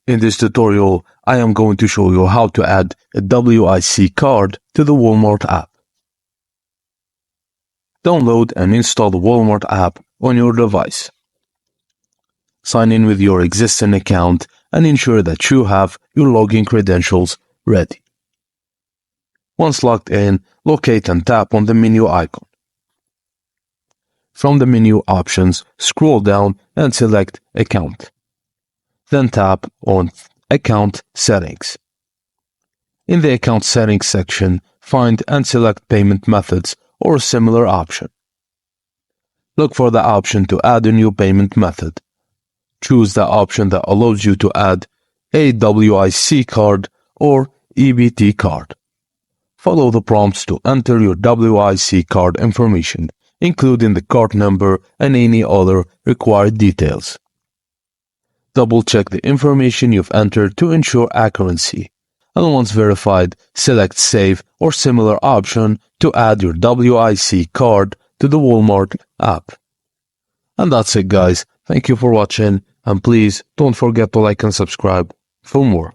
In this tutorial, I am going to show you how to add a WIC card to the Walmart app. Download and install the Walmart app on your device. Sign in with your existing account and ensure that you have your login credentials ready. Once logged in, locate and tap on the menu icon. From the menu options, scroll down and select Account. Then tap on Account Settings. In the Account Settings section, find and select Payment Methods or a similar option. Look for the option to add a new payment method. Choose the option that allows you to add a WIC card or EBT card. Follow the prompts to enter your WIC card information, including the card number and any other required details. Double-check the information you've entered to ensure accuracy, and once verified, select Save or similar option to add your WIC card to the Walmart app. And that's it, guys. Thank you for watching, and please don't forget to like and subscribe for more.